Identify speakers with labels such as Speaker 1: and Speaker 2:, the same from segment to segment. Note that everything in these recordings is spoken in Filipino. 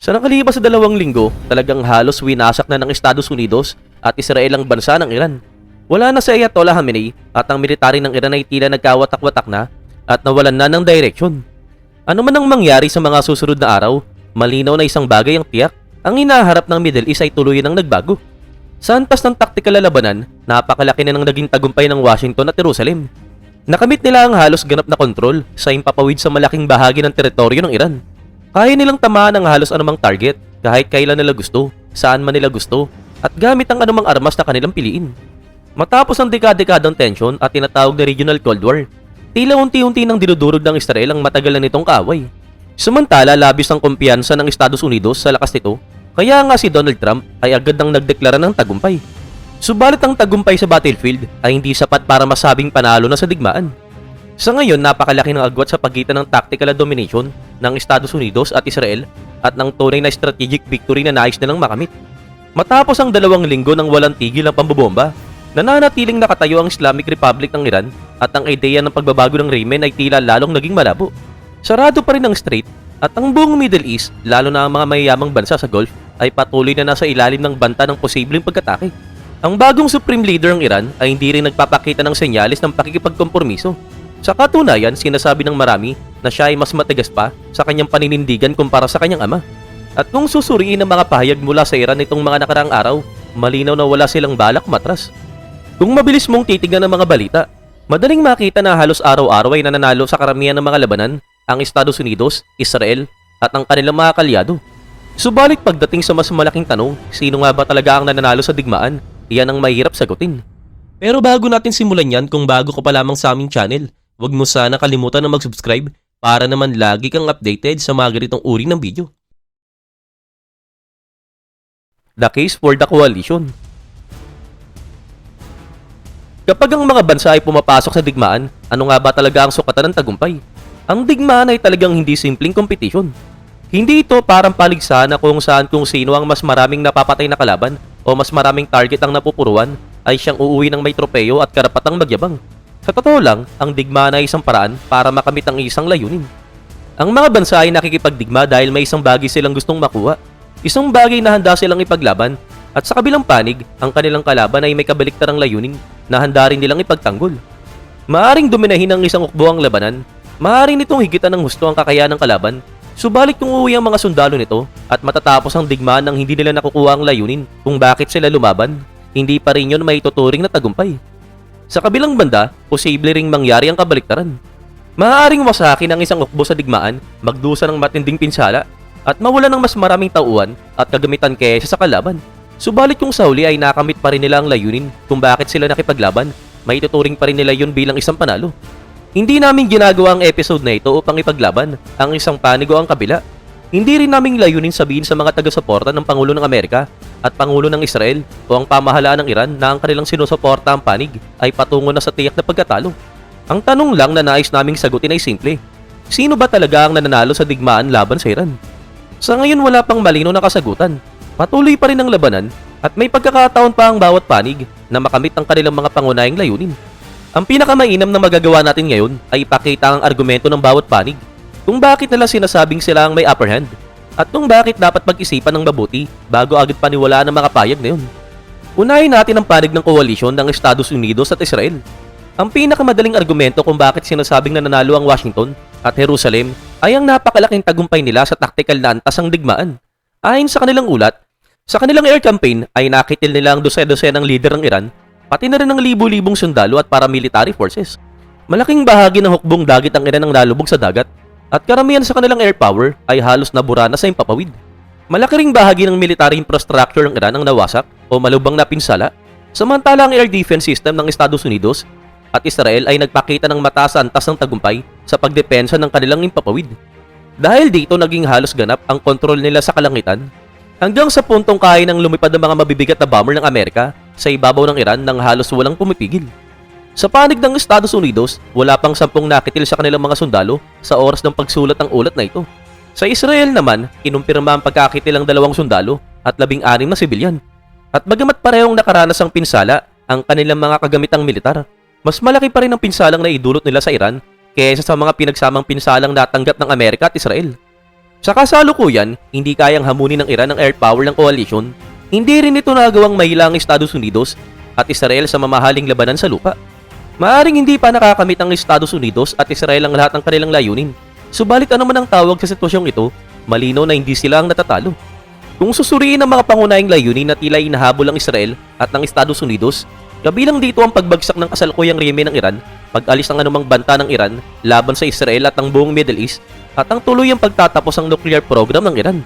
Speaker 1: Sa nakalipas na 2 linggo, talagang halos winasak na ng Estados Unidos at Israel ang bansa ng Iran. Wala na si Ayatollah Khamenei at ang military ng Iran ay tila nagkawatak-watak na at nawalan na ng direksyon. Ano man ang mangyari sa mga susunod na araw, malinaw na isang bagay ang tiyak, ang hinaharap ng Middle East ay tuluyan ng nagbago. Sa antas ng taktikal na labanan, napakalaki na ng naging tagumpay ng Washington at Jerusalem. Nakamit nila ang halos ganap na kontrol sa impapawid sa malaking bahagi ng teritoryo ng Iran. Kaya nilang tamaan ang halos anumang target kahit kailan nila gusto, saan man nila gusto, at gamit ang anumang armas na kanilang piliin. Matapos ang dekada-dekadang tensyon at tinatawag na Regional Cold War, tila unti-unti nang dinudurog ng Israel ang matagal na nitong kaaway. Samantala, labis ang kumpiyansa ng Estados Unidos sa lakas nito, kaya nga si Donald Trump ay agad nang nagdeklara ng tagumpay. Subalit ang tagumpay sa battlefield ay hindi sapat para masabing panalo na sa digmaan. Sa ngayon, napakalaki ng agwat sa pagitan ng tactical na domination ng Estados Unidos at Israel at ng tunay na strategic victory na nais nilang makamit. Matapos ang 2 linggo ng walang tigil ng pambobomba, nananatiling nakatayo ang Islamic Republic ng Iran at ang ideya ng pagbabago ng régimen ay tila lalong naging malabo. Sarado pa rin ang Strait at ang buong Middle East, lalo na ang mga mayayamang bansa sa Gulf, ay patuloy na nasa ilalim ng banta ng posibleng pag-atake. Ang bagong Supreme Leader ng Iran ay hindi rin nagpapakita ng senyales ng pakikipagkompromiso. Sa katunayan, sinasabi ng marami na siya ay mas matigas pa sa kanyang paninindigan kumpara sa kanyang ama. At kung susuriin ang mga pahayag mula sa Iran nitong mga nakaraang araw, malinaw na wala silang balak matras. Kung mabilis mong titignan ng mga balita, madaling makita na halos araw-araw ay nananalo sa karamihan ng mga labanan ang Estados Unidos, Israel, at ang kanilang mga kalyado. Subalit pagdating sa mas malaking tanong, sino nga ba talaga ang nananalo sa digmaan, iyan ang mahirap sagutin. Pero bago natin simulan yan, kung bago ka pa lamang sa aming channel, huwag mo sana kalimutan na mag-subscribe para naman lagi kang updated sa mga ganitong uri ng video. The case for the coalition. Kapag ang mga bansa ay pumapasok sa digmaan, ano nga ba talaga ang sukatan ng tagumpay? Ang digmaan ay talagang hindi simpleng kompetisyon. Hindi ito parang paligsahan na kung sino ang mas maraming napapatay na kalaban o mas maraming target ang napupuruan ay siyang uuwi ng may tropeyo at karapatang magyabang. Sa totoo lang, ang digmaan ay isang paraan para makamit ang isang layunin. Ang mga bansa ay nakikipagdigma dahil may isang bagay silang gustong makuha, isang bagay na handa silang ipaglaban, at sa kabilang panig, ang kanilang kalaban ay may kabaliktarang layunin na handa rin nilang ipagtanggol. Maaring dominahin ng isang hukbo ang labanan, maaring nitong higitan ng husto ang kakayahan ng kalaban, subalit kung uuwi ang mga sundalo nito at matatapos ang digmaan nang hindi nila nakukuha ang layunin kung bakit sila lumaban, hindi pa rin yun may tuturing na tagumpay. Sa kabilang banda, posible ring mangyari ang kabaliktaran. Maaaring wasakin ang isang hukbo sa digmaan, magdusa ng matinding pinsala, at mawala ng mas maraming tauhan at kagamitan kaysa sa kalaban. Subalit kung sa huli ay nakamit pa rin nila ang layunin kung bakit sila nakipaglaban, may tuturing pa rin nila yun bilang isang panalo. Hindi namin ginagawa ang episode na ito upang ipaglaban ang isang panig o ang kabila. Hindi rin namin layunin sabihin sa mga taga-suporta ng Pangulo ng Amerika at Pangulo ng Israel o ang pamahalaan ng Iran na ang kanilang sinusuporta ang panig ay patungo na sa tiyak na pagkatalo. Ang tanong lang na nais naming sagutin ay simple. Sino ba talaga ang nananalo sa digmaan laban sa Iran? Sa ngayon wala pang malinaw na kasagutan. Patuloy pa rin ang labanan at may pagkakataon pa ang bawat panig na makamit ang kanilang mga pangunahing layunin. Ang pinakamainam na magagawa natin ngayon ay ipakita ang argumento ng bawat panig kung bakit nila sinasabing sila ang may upper hand at kung bakit dapat pag-isipan ng mabuti bago agad paniwalaan ang mga payag na yun. Unahin natin ang panig ng koalisyon ng Estados Unidos at Israel. Ang pinakamadaling argumento kung bakit sinasabing nananalo ang Washington at Jerusalem ay ang napakalaking tagumpay nila sa tactical na antas ng digmaan. Ayon sa kanilang ulat, sa kanilang air campaign ay nakitil nila ang dose-dosenang leader ng Iran, pati na rin ang libu-libong sundalo at paramilitary forces. Malaking bahagi ng hukbong dagat ang Iran ang nalubog sa dagat, at karamihan sa kanilang air power ay halos nabura na sa impapawid. Malaki ring bahagi ng military infrastructure ng Iran ang nawasak o malubang na pinsala, samantala ang air defense system ng Estados Unidos at Israel ay nagpakita ng mataas na antas ng tagumpay sa pagdepensa ng kanilang impapawid. Dahil dito naging halos ganap ang kontrol nila sa kalangitan, hanggang sa puntong kaya ng lumipad ng mga mabibigat na bomber ng Amerika sa ibabaw ng Iran nang halos walang pumipigil. Sa panig ng Estados Unidos, wala pang 10 nakitil sa kanilang mga sundalo sa oras ng pagsulat ng ulat na ito. Sa Israel naman, kinumpirma ang pagkakitil ng 2 sundalo at 16 na sibilyan. At bagamat parehong nakaranas ang pinsala ang kanilang mga kagamitang militar, mas malaki pa rin ang pinsalang naidulot nila sa Iran kaysa sa mga pinagsamang pinsalang natanggap ng Amerika at Israel. Sa kasalukuyan, hindi kayang hamunin ng Iran ang air power ng coalition. Hindi rin ito nagawang mahila ang Estados Unidos at Israel sa mamahaling labanan sa lupa. Maaring hindi pa nakakamit ang Estados Unidos at Israel ang lahat ng kanilang layunin. Subalit ano man ang tawag sa sitwasyong ito, malinaw na hindi sila ang natatalo. Kung susuriin ang mga pangunahing layunin na tila inahabol ang Israel at ng Estados Unidos, kabilang dito ang pagbagsak ng kasalukuyang rehime ng Iran, pag-alis ng anumang banta ng Iran laban sa Israel at ang buong Middle East, at ang tuluyang pagtatapos ng nuclear program ng Iran.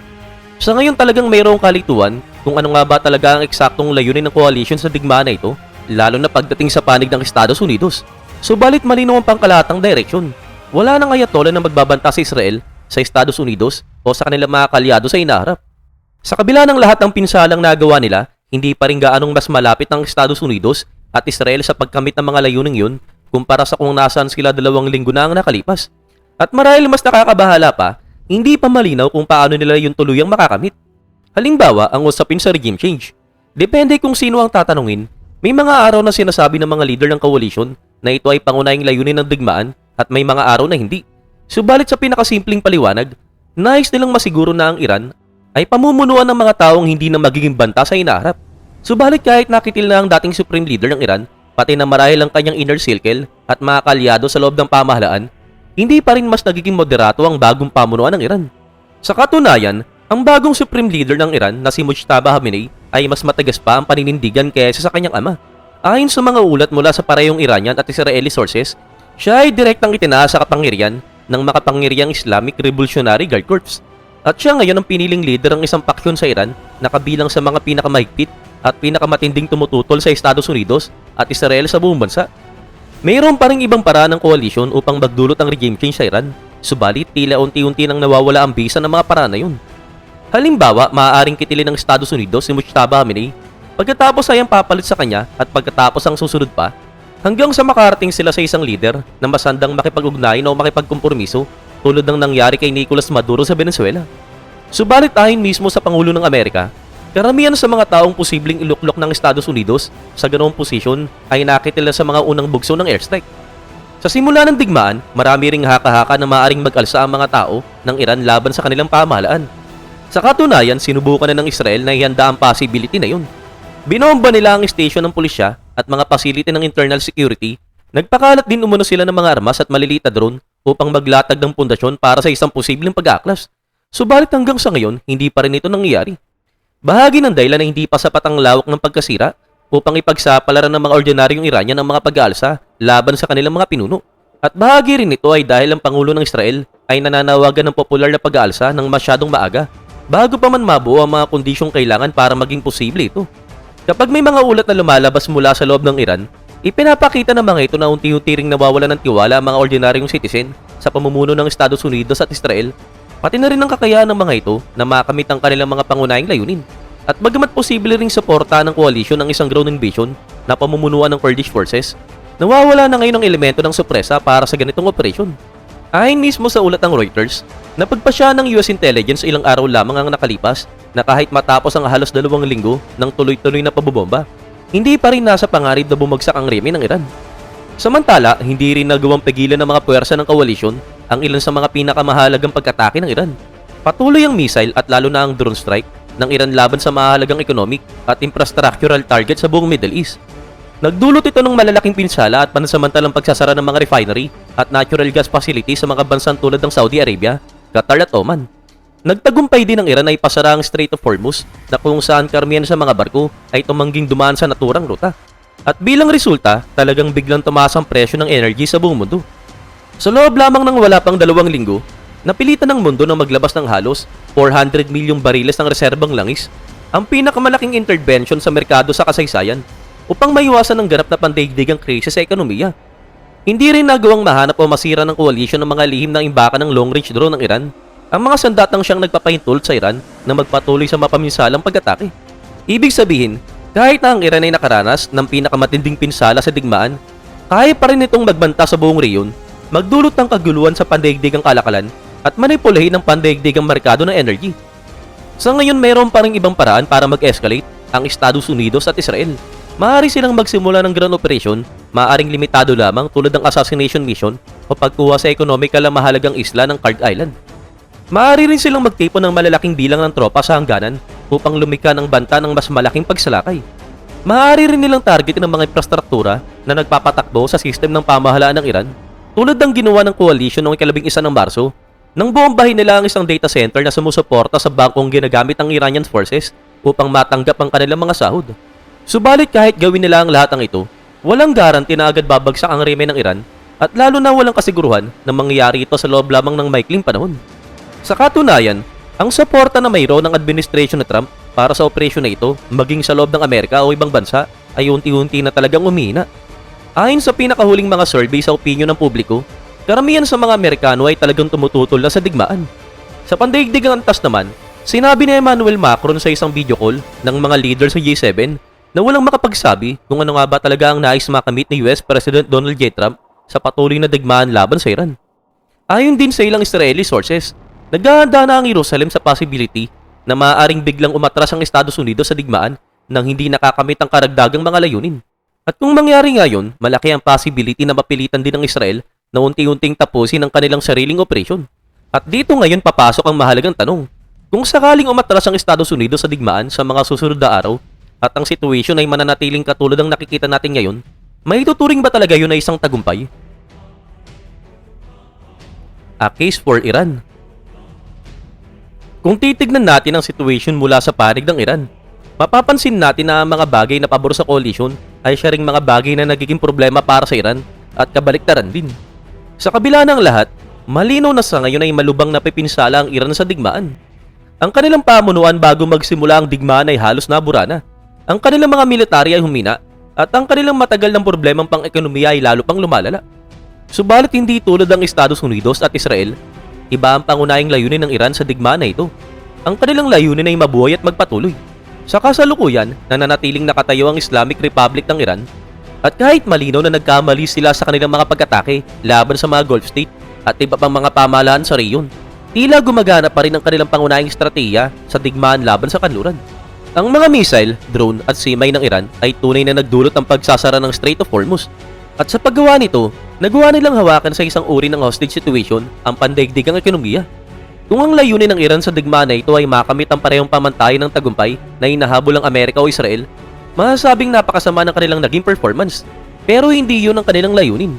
Speaker 1: Sa ngayon talagang mayroong kalituan kung ano nga ba talaga ang eksaktong layunin ng coalition sa digmaan na ito, lalo na pagdating sa panig ng Estados Unidos. Subalit malinaw ang pangkalahatang direksyon. Wala nang ayatollah na magbabanta sa Israel, sa Estados Unidos o sa kanilang mga kalyado sa inaharap. Sa kabila ng lahat ng pinsalang nagawa nila, hindi pa rin gaanong mas malapit ng Estados Unidos at Israel sa pagkamit ng mga layuning yun kumpara sa kung nasaan sila 2 linggo na ang nakalipas. At marahil mas nakakabahala pa, hindi pa malinaw kung paano nila yung tuluyang makakamit. Halimbawa, ang usapin sa regime change. Depende kung sino ang tatanungin, may mga araw na sinasabi ng mga leader ng coalition na ito ay pangunahing layunin ng digmaan at may mga araw na hindi. Subalit sa pinakasimpleng paliwanag, nais nilang masiguro na ang Iran ay pamumunuan ng mga taong hindi na magiging banta sa inaharap. Subalit kahit nakitil na ang dating supreme leader ng Iran, pati na marahil ang kanyang inner circle at mga kalyado sa loob ng pamahalaan, hindi pa rin mas nagiging moderato ang bagong pamunuan ng Iran. Sa katunayan, ang bagong supreme leader ng Iran na si Mujtaba Khamenei ay mas matagas pa ang paninindigan kaysa sa kanyang ama. Ayon sa mga ulat mula sa parehong Iranian at Israeli sources, siya ay direktang itinaas sa kapangyarihan ng makapangyarihang Islamic Revolutionary Guard Corps. At siya ngayon ang piniling leader ng isang paksyon sa Iran na kabilang sa mga pinakamahigpit at pinakamatinding tumututol sa Estados Unidos at Israel sa buong bansa. Mayroon pa ring ibang paraan ng coalition upang magdulot ang regime change sa Iran, subalit tila unti-unti nang nawawala ang bisa ng mga paraan na yun. Halimbawa, maaaring kitilin ng Estados Unidos si Mujtaba Khamenei, pagkatapos ay ang papalit sa kanya at pagkatapos ang susunod pa, hanggang sa makarating sila sa isang leader na masandang makipag-ugnayan o makipagkompromiso tulad ng nangyari kay Nicolas Maduro sa Venezuela. Subalit ayon mismo sa Pangulo ng Amerika, karamihan sa mga taong posibleng iluklok ng Estados Unidos sa ganoong posisyon ay nakitila sa mga unang bugso ng airstrike. Sa simula ng digmaan, marami ring haka-haka na maaaring mag-alsa ang mga tao ng Iran laban sa kanilang pamahalaan. Sa katunayan, sinubukan na ng Israel na ihanda ang possibility na yun. Binomba nila ang station ng pulisya at mga facility ng internal security, nagpakalat din umano sila ng mga armas at maliliit na drone upang maglatag ng pundasyon para sa isang posibleng pag-aaklas. Subalit hanggang sa ngayon, hindi pa rin ito nangyayari. Bahagi ng dahilan na hindi pa sapat ang lawak ng pagkasira upang ipagsapalaran ng mga ordinaryong Iranian ang mga pag-aalsa laban sa kanilang mga pinuno. At bahagi rin ito ay dahil ang Pangulo ng Israel ay nananawagan ng popular na pag-aalsa ng masyadong maaga bago pa man mabuo ang mga kondisyong kailangan para maging posible ito. Kapag may mga ulat na lumalabas mula sa loob ng Iran, ipinapakita ng mga ito na unti-unti ring nawawala ng tiwala ang mga ordinaryong citizen sa pamumuno ng Estados Unidos at Israel, pati na rin ang kakayahan ng mga ito na makamit ang kanilang mga pangunahing layunin. At bagamat posible ring suporta ng coalition ng isang drone invasion na pamumunuan ng Kurdish forces, nawawala na ngayon ang elemento ng sorpresa para sa ganitong operasyon. Ayon mismo sa ulat ng Reuters, napagpasya ng US intelligence ilang araw lamang ang nakalipas na kahit matapos ang halos 2 linggo ng tuloy-tuloy na pabobomba, hindi pa rin nasa pangarib na bumagsak ang rehime ng Iran. Samantala, hindi rin nagawang pigilan ng mga puwersa ng coalition ang ilan sa mga pinakamahalagang pag-atake ng Iran. Patuloy ang missile at lalo na ang drone strike ng Iran laban sa mahalagang economic at infrastructural target sa buong Middle East. Nagdulot ito ng malalaking pinsala at pansamantalang pagsasara ng mga refinery at natural gas facilities sa mga bansang tulad ng Saudi Arabia, Qatar at Oman. Nagtagumpay din ng Iran na ipasara ang Strait of Hormuz na kung saan karamihan sa mga barko ay tumangging dumaan sa naturang ruta. At bilang resulta, talagang biglang tumaas ang presyo ng energy sa buong mundo. Sa loob lamang ng wala pang 2 linggo, napilitan ng mundo na maglabas ng halos 400 milyong bariles ng reserbang langis, ang pinakamalaking intervention sa merkado sa kasaysayan upang maiwasan ang ganap na pandaigdigang krisis sa ekonomiya. Hindi rin nagawang mahanap o masira ng coalition ng mga lihim na imbaka ng long-range drone ng Iran, ang mga sandatang siyang nagpapahintulot sa Iran na magpatuloy sa mapaminsalang pag-atake. Ibig sabihin, kahit na ang Iran ay nakaranas ng pinakamatinding pinsala sa digmaan, kaya pa rin itong magbanta sa buong reyon, magdulot ng kaguluhan sa pandaigdigang kalakalan at manipulahin ang pandaigdigang merkado ng energy. Sa ngayon, mayroon pa rin ibang paraan para mag-escalate ang Estados Unidos at Israel. Maaari silang magsimula ng ground operation, maaaring limitado lamang tulad ng assassination mission o pagkuha sa economical na mahalagang isla ng Card Island. Maaari rin silang magtipon ng malalaking bilang ng tropa sa hangganan upang lumika ng banta ng mas malaking pagsalakay. Maaari rin nilang targetin ang mga infrastruktura na nagpapatakbo sa sistem ng pamahalaan ng Iran, tulad ng ginawa ng coalition noong 11 ng Marso nang bombahin nila ang isang data center na sumusuporta sa bangkong ginagamit ng Iranian forces upang matanggap ang kanilang mga sahod. Subalit kahit gawin nila ang lahat ng ito, walang garanti na agad babagsak ang reme ng Iran at lalo na walang kasiguruhan na mangyayari ito sa loob lamang ng maikling panahon. Sa katunayan, ang suporta na mayroon ng administration na Trump para sa operasyon na ito, maging sa loob ng Amerika o ibang bansa, ay unti-unti na talagang umihina. Ayon sa pinakahuling mga survey sa opinyon ng publiko, karamihan sa mga Amerikano ay talagang tumututol na sa digmaan. Sa pandaigdigang antas naman, sinabi ni Emmanuel Macron sa isang video call ng mga leader sa G7 na walang makapagsabi kung ano nga ba talaga ang nais makamit ni US President Donald J. Trump sa patuloy na digmaan laban sa Iran. Ayon din sa ilang Israeli sources, naghahanda na ang Jerusalem sa possibility na maaaring biglang umatras ang Estados Unidos sa digmaan nang hindi nakakamit ang karagdagang mga layunin. At kung mangyari ngayon, malaki ang possibility na mapilitan din ng Israel na unti-unting tapusin ang kanilang sariling operasyon. At dito ngayon papasok ang mahalagang tanong. Kung sakaling umatras ang Estados Unidos sa digmaan sa mga susunod na araw at ang sitwasyon ay mananatiling katulad ng nakikita natin ngayon, may tuturing ba talaga yun na isang tagumpay? A case for Iran. Kung titignan natin ang sitwasyon mula sa panig ng Iran, mapapansin natin na ang mga bagay na pabor sa coalition ay siya ring mga bagay na nagiging problema para sa Iran at kabaliktaran din. Sa kabila ng lahat, malinaw na sa ngayon ay malubang napipinsala ang Iran sa digmaan. Ang kanilang pamunuan bago magsimula ang digmaan ay halos nabura na. Ang kanilang mga military ay humina at ang kanilang matagal ng problemang pang-ekonomiya ay lalo pang lumalala. Subalit hindi tulad ng Estados Unidos at Israel, iba ang pangunahing layunin ng Iran sa digmaan na ito. Ang kanilang layunin ay mabuhay at magpatuloy. Sa kasalukuyan, nananatiling nakatayo ang Islamic Republic ng Iran at kahit malinaw na nagkamali sila sa kanilang mga pag-atake laban sa mga Gulf State at iba pang mga pamahalaan sa rehiyon, tila gumagana pa rin ang kanilang pangunahing estratehiya sa digmaan laban sa kanluran. Ang mga missile, drone at simay ng Iran ay tunay na nagdulot ng pagsasara ng Strait of Hormuz. At sa paggawa nito, nagawa nilang hawakan sa isang uri ng hostage situation ang pandaigdigang ekonomiya. Kung ang layunin ng Iran sa digmaan na ito ay makamit ang parehong pamantayan ng tagumpay na hinahabol ng Amerika o Israel, masasabing napakasama ng kanilang naging performance. Pero hindi yun ang kanilang layunin.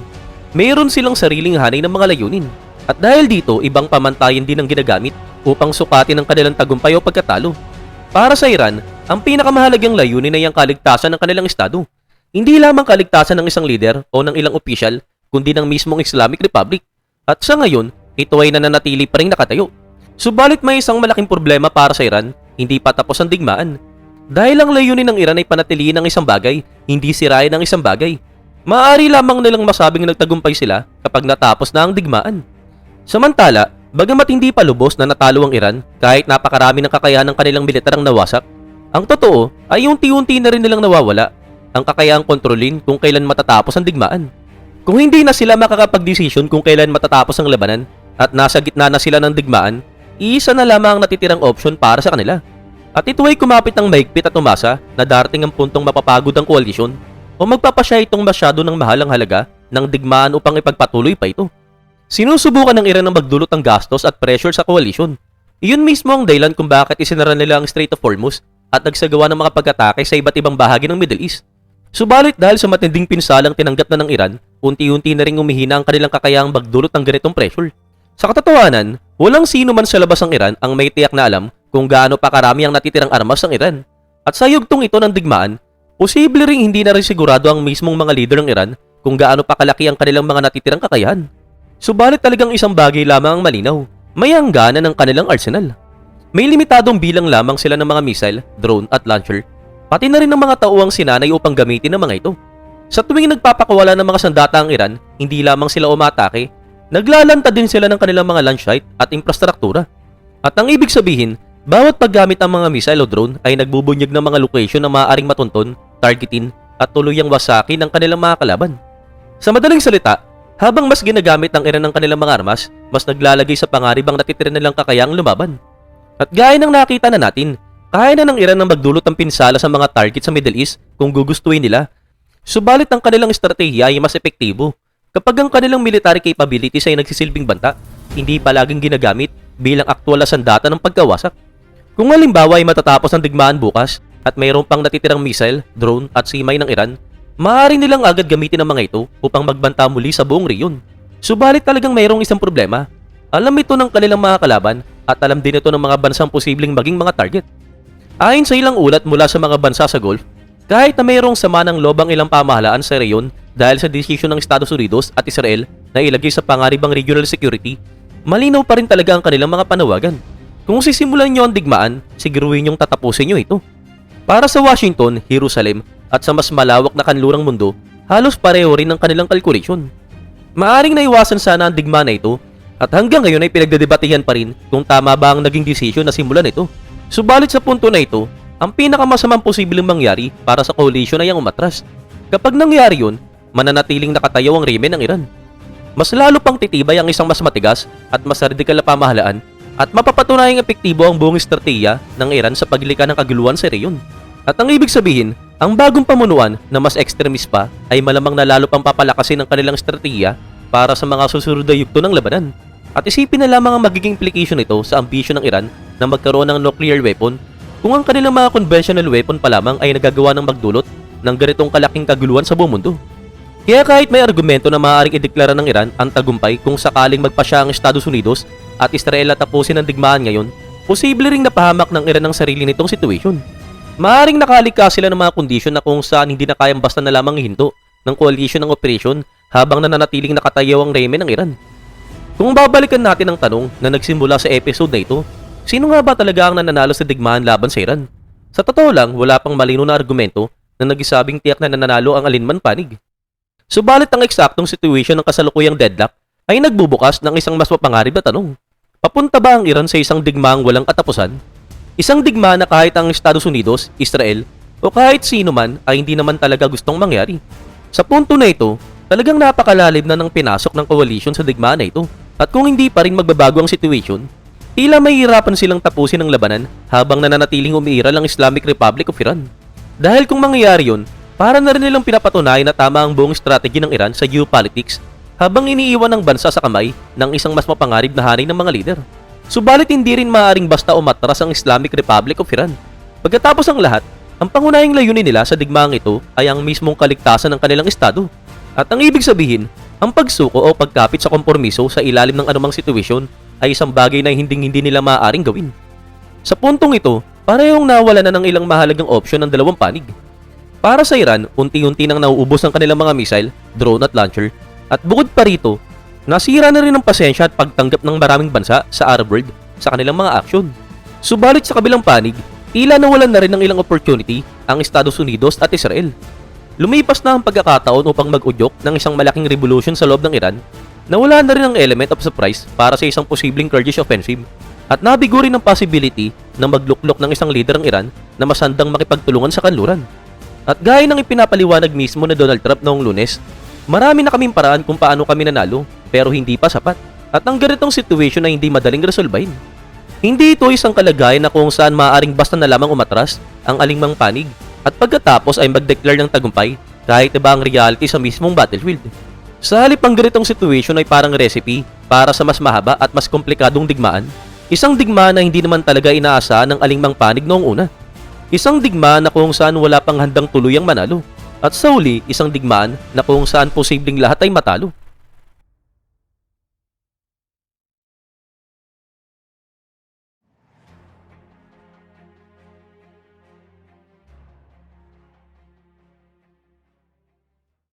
Speaker 1: Mayroon silang sariling hanay ng mga layunin. At dahil dito, ibang pamantayan din ang ginagamit upang sukatin ang kanilang tagumpay o pagkatalo. Para sa Iran, ang pinakamahalagang layunin ay ang kaligtasan ng kanilang estado. Hindi lamang kaligtasan ng isang leader o ng ilang opisyal, kundi ng mismong Islamic Republic. At sa ngayon, ito ay nananatili pa rin nakatayo. Subalit may isang malaking problema para sa Iran, hindi pa tapos ang digmaan. Dahil ang layunin ng Iran ay panatiliin ang isang bagay, hindi sirain ang isang bagay. Maaari lamang nilang masabing nagtagumpay sila kapag natapos na ang digmaan. Samantala, bagamat hindi pa lubos na natalo ang Iran kahit napakarami ng kakayahan ng kanilang militar ang nawasak, ang totoo ay unti-unti na rin nilang nawawala ang kakayahang kontrolin kung kailan matatapos ang digmaan. Kung hindi na sila makakapag-desisyon kung kailan matatapos ang labanan at nasa gitna na sila ng digmaan, iisa na lamang ang natitirang option para sa kanila. At ito ay kumapit ng mahigpit at umasa na darating ang puntong mapapagod ang koalisyon o magpapasya itong masyado ng mahalang halaga ng digmaan upang ipagpatuloy pa ito. Sinusubukan ng Iran ang magdulot ng gastos at pressure sa koalisyon. Iyon mismo ang dahilan kung bakit isinara nila ang Strait of Hormuz at nagsagawa ng mga pag-atake sa iba't ibang bahagi ng Middle East. Subalit dahil sa matinding pinsalang tinanggap na ng Iran, unti-unti na ring umihina ang kanilang kakayahang magdulot ng ganitong pressure. Sa katotohanan, walang sino man sa labas ng Iran ang may tiyak na alam kung gaano pa karami ang natitirang armas ng Iran. At sa yugtong ito ng digmaan, posible ring hindi na rin sigurado ang mismong mga leader ng Iran kung gaano pa kalaki ang kanilang mga natitirang kakayahan. Subalit talagang isang bagay lamang ang malinaw, may hangganan ng kanilang arsenal. May limitadong bilang lamang sila ng mga missile, drone at launcher, pati na rin ng mga tauang sinanay upang gamitin ng mga ito. Sa tuwing nagpapakawala ng mga sandata ang Iran, hindi lamang sila umatake, naglalanta din sila ng kanilang mga launch site at infrastruktura. At ang ibig sabihin, bawat paggamit ng mga missile o drone ay nagbubunyag ng mga location na maaaring matunton, targetin at tuluyang wasaki ng kanilang mga kalaban. Sa madaling salita, habang mas ginagamit ng Iran ng kanilang mga armas, mas naglalagay sa pangarib ang natitira nilang kakayahang lumaban. At gaya ng nakita na natin, kaya na ng Iran ang magdulot ng pinsala sa mga target sa Middle East kung gugustuhin nila. Subalit ang kanilang estratehiya ay mas epektibo kapag ang kanilang military capabilities ay nagsisilbing banta, hindi palaging ginagamit bilang aktwal na sandata ng pagkawasak. Kung halimbawa ay matatapos ang digmaan bukas at mayroon pang natitirang missile, drone at simay ng Iran, maaari nilang agad gamitin ang mga ito upang magbanta muli sa buong rehiyon. Subalit talagang mayroong isang problema. Alam ito ng kanilang mga kalaban at alam din ito ng mga bansang posibleng maging mga target. Ayon sa ilang ulat mula sa mga bansa sa Gulf, kahit na mayroong sama ng loob ang ilang pamahalaan sa rehiyon dahil sa desisyon ng Estados Unidos at Israel na ilagay sa pangaribang regional security, malinaw pa rin talaga ang kanilang mga panawagan. Kung sisimulan nyo ang digmaan, siguruhin nyong tatapusin nyo ito. Para sa Washington, Jerusalem at sa mas malawak na kanlurang mundo, halos pareho rin ang kanilang kalkulasyon. Maaring naiwasan sana ang digmaan na ito at hanggang ngayon ay pinagdedebatehan pa rin kung tama ba ang naging desisyon na simulan ito. Subalit sa punto na ito, ang pinakamasamang posibleng mangyari para sa coalition ay ang umatras. Kapag nangyari yun, mananatiling nakatayaw ang remen ng Iran. Mas lalo pang titibay ang isang mas matigas at mas radikal na pamahalaan at mapapatunayang epektibo ang buong estratehiya ng Iran sa paglika ng kaguluhan sa rehiyon. At ang ibig sabihin, ang bagong pamunuan na mas extremist pa ay malamang na lalo pang papalakasin ang kanilang estratehiya para sa mga susunod na yugto ng labanan. At isipin na lamang ang magiging implication nito sa ambisyon ng Iran na magkaroon ng nuclear weapon kung ang kanilang mga conventional weapon pa lamang ay nagagawa ng magdulot ng ganitong kalaking kaguluhan sa buong mundo. Kaya kahit may argumento na maaaring ideklara ng Iran ang tagumpay kung sakaling magpasya ang Estados Unidos at Israel at tapusin ang digmaan ngayon, posible ring napahamak ng Iran ang sarili nitong situation. Maaaring nakalika sila ng mga kondisyon na kung saan hindi na kayang basta na lamang ihinto ng coalition ng operasyon habang nananatiling nakatayaw ang remen ng Iran. Kung babalikan natin ang tanong na nagsimula sa episode na ito, sino nga ba talaga ang nananalo sa digmaan laban sa Iran? Sa totoo lang, wala pang malino na argumento na nagsasabing tiyak na nananalo ang alinman panig. Subalit ang eksaktong situation ng kasalukuyang deadlock ay nagbubukas ng isang mas mapangarib na tanong. Papunta ba ang Iran sa isang digmaang walang katapusan? Isang digmaan na kahit ang Estados Unidos, Israel, o kahit sino man ay hindi naman talaga gustong mangyari. Sa punto na ito, talagang napakalalim na ng pinasok ng coalition sa digmaan na ito. At kung hindi pa rin magbabago ang situation, tila may hirapan silang tapusin ang labanan habang nananatiling umiiral ang Islamic Republic of Iran. Dahil kung mangyayari yun, para na rin nilang pinapatunayan na tama ang buong strategy ng Iran sa geopolitics habang iniiwan ng bansa sa kamay ng isang mas mapangarib na hanay ng mga lider. Subalit hindi rin maaaring basta umatras ang Islamic Republic of Iran. Pagkatapos ang lahat, ang pangunahing layunin nila sa digmaang ito ay ang mismong kaligtasan ng kanilang estado. At ang ibig sabihin, ang pagsuko o pagkapit sa kompromiso sa ilalim ng anumang sitwasyon ay isang bagay na hindi nila maaaring gawin. Sa puntong ito, parehong nawala na ng ilang mahalagang opsyon ng dalawang panig. Para sa Iran, unti-unti nang nauubos ang kanilang mga missile, drone at launcher, at bukod pa rito, nasira na rin ang pasensya at pagtanggap ng maraming bansa sa Arab world sa kanilang mga aksyon. Subalit sa kabilang panig, tila nawalan na rin ng ilang opportunity ang Estados Unidos at Israel. Lumipas na ang pagkakataon upang mag-udyok ng isang malaking revolution sa loob ng Iran, nawala na rin ang element of surprise para sa isang posibleng Kurdish offensive at nabigo rin ang possibility na magluklok ng isang leader ng Iran na masandang makipagtulungan sa kanluran. At gaya ng ipinapaliwanag mismo na Donald Trump noong Lunes, marami na kaming paraan kung paano kami nanalo pero hindi pa sapat at ang ganitong situation ay hindi madaling resolbahin. Hindi ito isang kalagayan na kung saan maaaring basta na lamang umatras ang alingmang panig at pagkatapos ay mag-declare ng tagumpay kahit iba ang reality sa mismong battlefield. Sa halip ang ganitong situation ay parang recipe para sa mas mahaba at mas komplikadong digmaan. Isang digmaan na hindi naman talaga inaasahan ng alingmang panig noong una. Isang digmaan na kung saan wala pang handang tuluyang manalo. At sa huli, isang digmaan na kung saan posibleng lahat ay matalo.